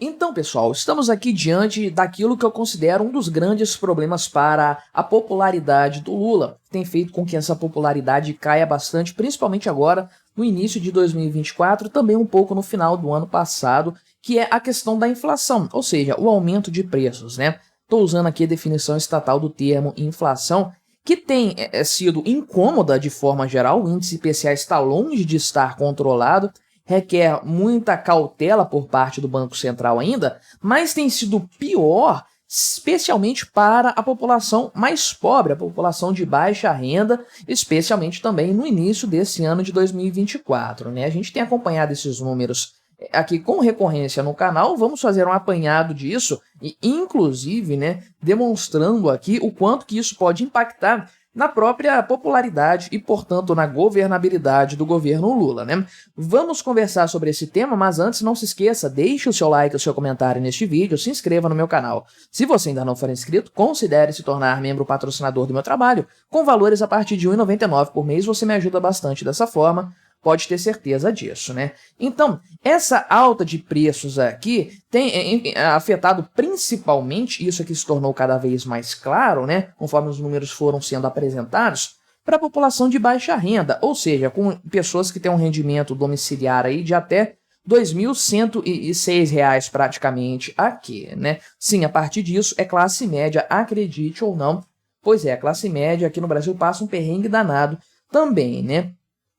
Então, pessoal, estamos aqui diante daquilo que eu considero um dos grandes problemas para a popularidade do Lula, que tem feito com que essa popularidade caia bastante, principalmente agora, no início de 2024, também um pouco no final do ano passado, que é a questão da inflação, ou seja, o aumento de preços, né? Estou usando aqui a definição estatal do termo inflação, que tem sido incômoda de forma geral. O índice IPCA está longe de estar controlado, requer muita cautela por parte do Banco Central ainda, mas tem sido pior, especialmente para a população mais pobre, a população de baixa renda, especialmente também no início desse ano de 2024, né? A gente tem acompanhado esses números aqui com recorrência no canal, vamos fazer um apanhado disso e, inclusive, né, demonstrando aqui o quanto que isso pode impactar na própria popularidade e, portanto, na governabilidade do governo Lula, né? Vamos conversar sobre esse tema, mas antes não se esqueça, deixe o seu like e o seu comentário neste vídeo, se inscreva no meu canal. Se você ainda não for inscrito, considere se tornar membro patrocinador do meu trabalho. Com valores a partir de R$ 1,99 por mês, você me ajuda bastante dessa forma. Pode ter certeza disso, né? Então, essa alta de preços aqui tem afetado principalmente, isso aqui se tornou cada vez mais claro, né? Conforme os números foram sendo apresentados, para a população de baixa renda, ou seja, com pessoas que têm um rendimento domiciliar aí de até R$ 2.106 praticamente aqui, né? Sim, a partir disso é classe média, acredite ou não. Pois é, a classe média aqui no Brasil passa um perrengue danado também, né?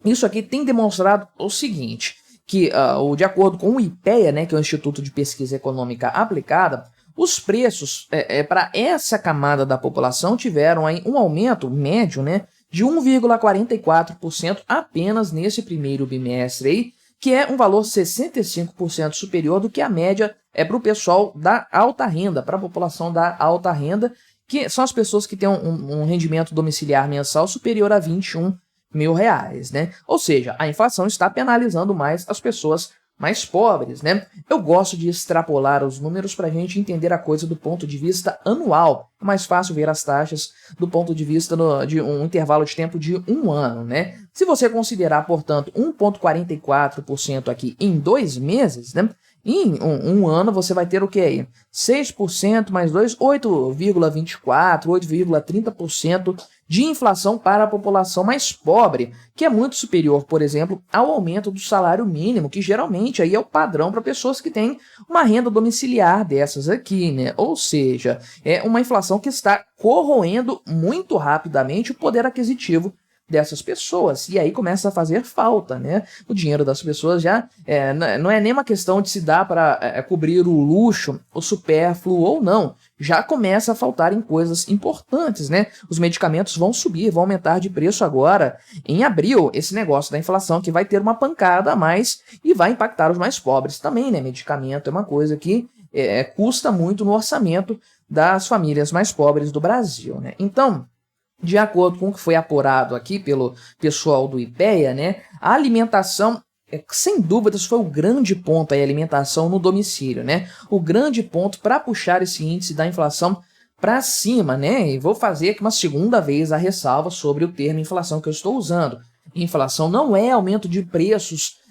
Isso aqui tem demonstrado o seguinte, que de acordo com o IPEA, né, que é o Instituto de Pesquisa Econômica Aplicada, os preços para essa camada da população tiveram aí um aumento médio, né, de 1,44% apenas nesse primeiro bimestre, aí, que é um valor 65% superior do que a média para o pessoal da alta renda, para a população da alta renda, que são as pessoas que têm um rendimento domiciliar mensal superior a R$ 21.000, né? Ou seja, a inflação está penalizando mais as pessoas mais pobres, né? Eu gosto de extrapolar os números para a gente entender a coisa do ponto de vista anual. É mais fácil ver as taxas do ponto de vista de um intervalo de tempo de um ano, né? Se você considerar, portanto, 1,44% aqui em 2 meses, né? Em um ano você vai ter o que aí? 6% mais 2, 8,24%, 8,30% de inflação para a população mais pobre, que é muito superior, por exemplo, ao aumento do salário mínimo, que geralmente aí é o padrão para pessoas que têm uma renda domiciliar dessas aqui, né? Ou seja, é uma inflação que está corroendo muito rapidamente o poder aquisitivo dessas pessoas, e aí começa a fazer falta, né? O dinheiro das pessoas já não é nem uma questão de se dar para cobrir o luxo, o supérfluo ou não, já começa a faltar em coisas importantes, né? Os medicamentos vão subir, vão aumentar de preço agora em abril, esse negócio da inflação que vai ter uma pancada a mais e vai impactar os mais pobres também, né? Medicamento é uma coisa que custa muito no orçamento das famílias mais pobres do Brasil, né? Então, de acordo com o que foi apurado aqui pelo pessoal do IPEA, né, a alimentação, sem dúvidas, foi o grande ponto, a alimentação no domicílio, né? O grande ponto para puxar esse índice da inflação para cima, né? E vou fazer aqui uma segunda vez a ressalva sobre o termo inflação que eu estou usando. Inflação não é aumento de preços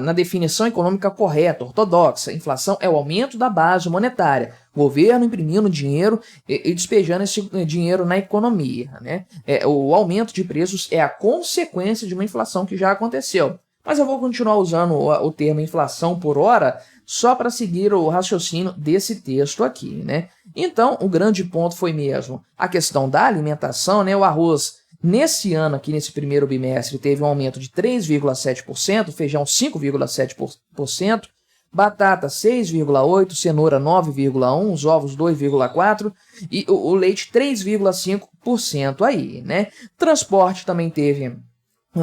na definição econômica correta, ortodoxa. Inflação é o aumento da base monetária, governo imprimindo dinheiro e despejando esse dinheiro na economia, né? O aumento de preços é a consequência de uma inflação que já aconteceu. Mas eu vou continuar usando o termo inflação por hora só para seguir o raciocínio desse texto aqui, né? Então, o grande ponto foi mesmo a questão da alimentação, né? O arroz, nesse ano aqui, nesse primeiro bimestre, teve um aumento de 3,7%, feijão 5,7%, batata 6,8%, cenoura 9,1%, os ovos 2,4% e o leite 3,5% aí, né? Transporte também teve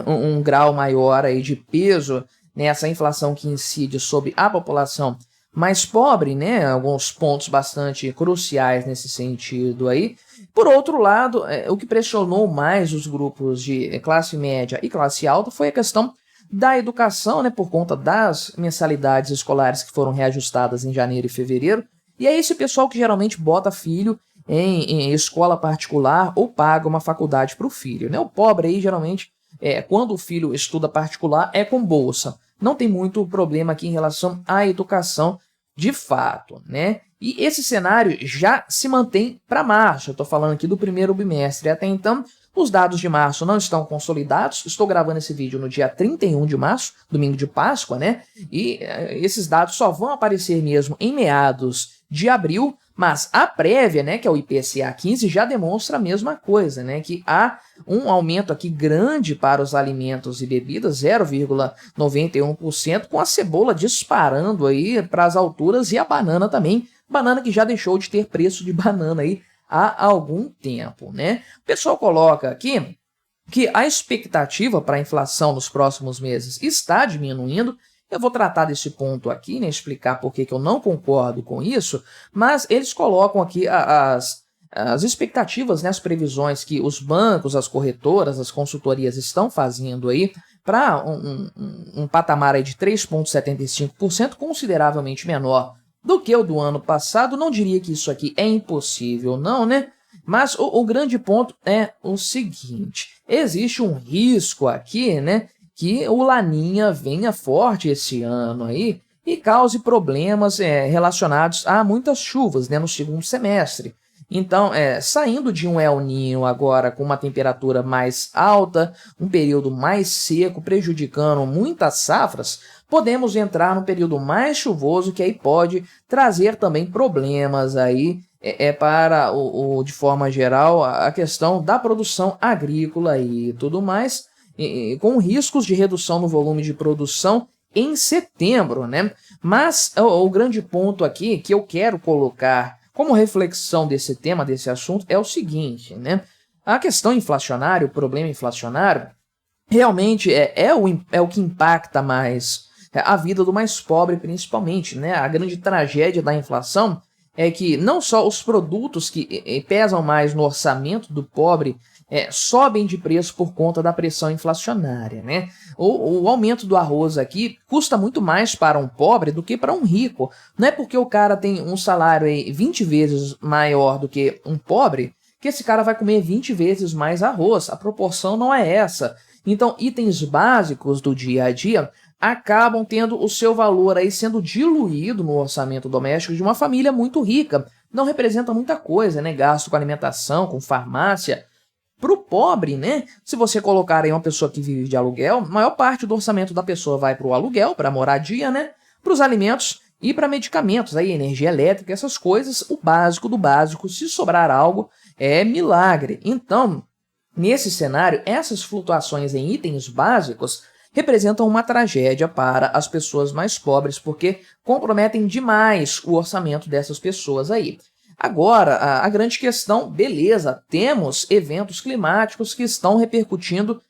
um grau maior aí de peso nessa inflação que incide sobre a população mais pobre, né? Alguns pontos bastante cruciais nesse sentido aí. Por outro lado, o que pressionou mais os grupos de classe média e classe alta foi a questão da educação, né? Por conta das mensalidades escolares que foram reajustadas em janeiro e fevereiro. E é esse pessoal que geralmente bota filho em escola particular ou paga uma faculdade para o filho, né? O pobre aí geralmente, quando o filho estuda particular, é com bolsa. Não tem muito problema aqui em relação à educação de fato, né? E esse cenário já se mantém para março. Eu estou falando aqui do primeiro bimestre. Até então, os dados de março não estão consolidados. Estou gravando esse vídeo no dia 31 de março, domingo de Páscoa, né? E esses dados só vão aparecer mesmo em meados de abril, mas a prévia, né, que é o IPCA 15, já demonstra a mesma coisa, né, que há um aumento aqui grande para os alimentos e bebidas, 0,91%, com a cebola disparando aí para as alturas e a banana também, banana que já deixou de ter preço de banana aí há algum tempo, né? O pessoal coloca aqui que a expectativa para a inflação nos próximos meses está diminuindo. Eu vou tratar desse ponto aqui, né, explicar por que eu não concordo com isso, mas eles colocam aqui as expectativas, né, as previsões que os bancos, as corretoras, as consultorias estão fazendo aí para um patamar aí de 3,75%, consideravelmente menor do que o do ano passado. Não diria que isso aqui é impossível, não, né? Mas o grande ponto é o seguinte: existe um risco aqui, né, que o Laninha venha forte esse ano aí e cause problemas relacionados a muitas chuvas, né, no segundo semestre. Então, saindo de um El Niño agora com uma temperatura mais alta, um período mais seco, prejudicando muitas safras, podemos entrar num período mais chuvoso, que aí pode trazer também problemas aí para, de forma geral, a questão da produção agrícola e tudo mais, com riscos de redução no volume de produção em setembro, né? Mas o grande ponto aqui que eu quero colocar como reflexão desse tema, desse assunto, é o seguinte, né? A questão inflacionária, o problema inflacionário, realmente é o que impacta mais a vida do mais pobre, principalmente, né? A grande tragédia da inflação é que não só os produtos que pesam mais no orçamento do pobre sobem de preço por conta da pressão inflacionária, né? O aumento do arroz aqui custa muito mais para um pobre do que para um rico. Não é porque o cara tem um salário aí 20 vezes maior do que um pobre que esse cara vai comer 20 vezes mais arroz. A proporção não é essa. Então, itens básicos do dia a dia acabam tendo o seu valor aí sendo diluído no orçamento doméstico de uma família muito rica. Não representa muita coisa, né? Gasto com alimentação, com farmácia. Para o pobre, né? Se você colocar aí uma pessoa que vive de aluguel, a maior parte do orçamento da pessoa vai para o aluguel, para a moradia, né? Para os alimentos e para medicamentos, aí, energia elétrica, essas coisas, o básico do básico. Se sobrar algo, é milagre. Então, nesse cenário, essas flutuações em itens básicos representam uma tragédia para as pessoas mais pobres, porque comprometem demais o orçamento dessas pessoas aí. Agora, a grande questão, beleza, temos eventos climáticos que estão repercutindo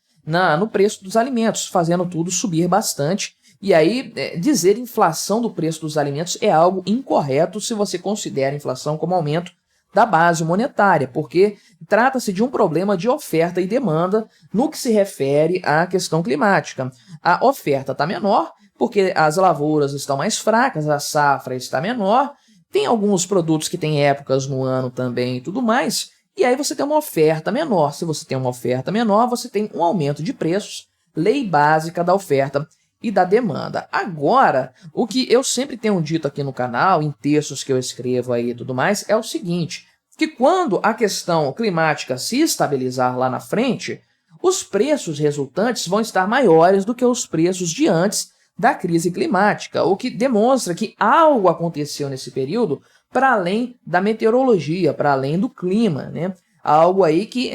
no preço dos alimentos, fazendo tudo subir bastante. E aí, dizer inflação do preço dos alimentos é algo incorreto se você considera a inflação como aumento da base monetária, porque trata-se de um problema de oferta e demanda no que se refere à questão climática. A oferta está menor, porque as lavouras estão mais fracas, a safra está menor. Tem alguns produtos que têm épocas no ano também e tudo mais, e aí você tem uma oferta menor. Se você tem uma oferta menor, você tem um aumento de preços, lei básica da oferta e da demanda. Agora, o que eu sempre tenho dito aqui no canal, em textos que eu escrevo aí e tudo mais, é o seguinte, que quando a questão climática se estabilizar lá na frente, os preços resultantes vão estar maiores do que os preços de antes da crise climática, o que demonstra que algo aconteceu nesse período para além da meteorologia, para além do clima, né? Algo aí que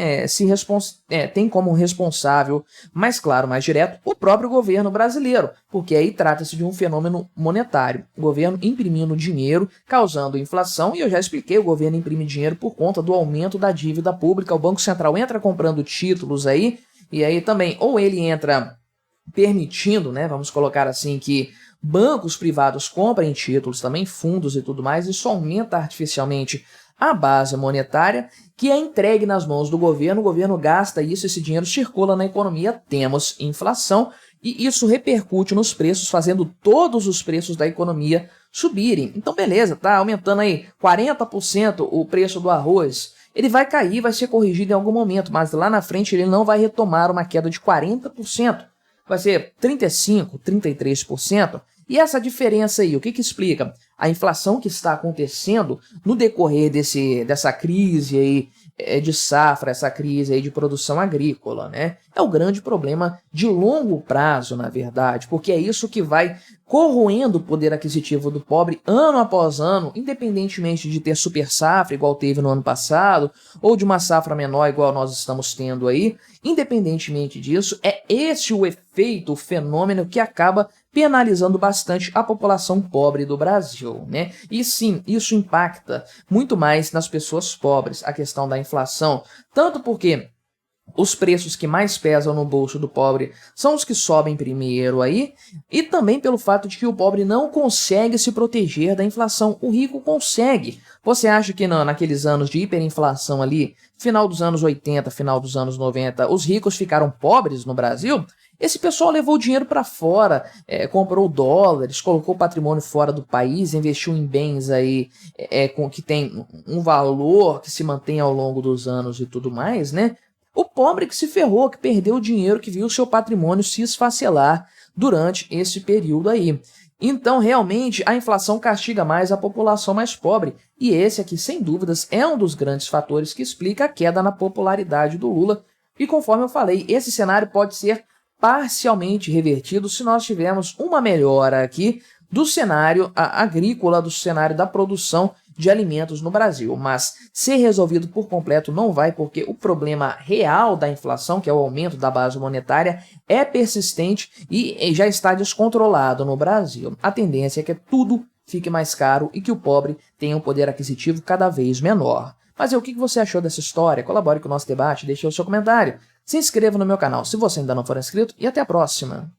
tem como responsável, mais claro, mais direto, o próprio governo brasileiro, porque aí trata-se de um fenômeno monetário. O governo imprimindo dinheiro, causando inflação, e eu já expliquei, o governo imprime dinheiro por conta do aumento da dívida pública. O Banco Central entra comprando títulos aí, e aí também, ou ele entra permitindo, né, vamos colocar assim, que bancos privados comprem títulos, também fundos e tudo mais, isso aumenta artificialmente a base monetária, que é entregue nas mãos do governo, o governo gasta isso, esse dinheiro circula na economia, temos inflação, e isso repercute nos preços, fazendo todos os preços da economia subirem. Então, beleza, tá aumentando aí 40% o preço do arroz, ele vai cair, vai ser corrigido em algum momento, mas lá na frente ele não vai retomar uma queda de 40%. Vai ser 35%, 33%, E essa diferença aí, o que explica? A inflação que está acontecendo no decorrer dessa crise aí de safra, essa crise aí de produção agrícola, né? É o grande problema de longo prazo, na verdade, porque é isso que vai corroendo o poder aquisitivo do pobre ano após ano, independentemente de ter super safra, igual teve no ano passado, ou de uma safra menor, igual nós estamos tendo aí. Independentemente disso, é esse o efeito, o fenômeno que acaba penalizando bastante a população pobre do Brasil, né? E sim, isso impacta muito mais nas pessoas pobres, a questão da inflação, tanto porque os preços que mais pesam no bolso do pobre são os que sobem primeiro aí, e também pelo fato de que o pobre não consegue se proteger da inflação, o rico consegue. Você acha que naqueles anos de hiperinflação ali, final dos anos 80, final dos anos 90, os ricos ficaram pobres no Brasil? Esse pessoal levou o dinheiro para fora, comprou dólares, colocou o patrimônio fora do país, investiu em bens aí que tem um valor que se mantém ao longo dos anos e tudo mais, né? O pobre que se ferrou, que perdeu o dinheiro, que viu seu patrimônio se esfacelar durante esse período aí. Então, realmente, a inflação castiga mais a população mais pobre. E esse aqui, sem dúvidas, é um dos grandes fatores que explica a queda na popularidade do Lula. E conforme eu falei, esse cenário pode ser parcialmente revertido se nós tivermos uma melhora aqui do cenário agrícola, do cenário da produção de alimentos no Brasil, mas ser resolvido por completo não vai, porque o problema real da inflação, que é o aumento da base monetária, é persistente e já está descontrolado no Brasil. A tendência é que tudo fique mais caro e que o pobre tenha um poder aquisitivo cada vez menor. Mas o que você achou dessa história? Colabore com o nosso debate, deixe o seu comentário. Se inscreva no meu canal se você ainda não for inscrito e até a próxima!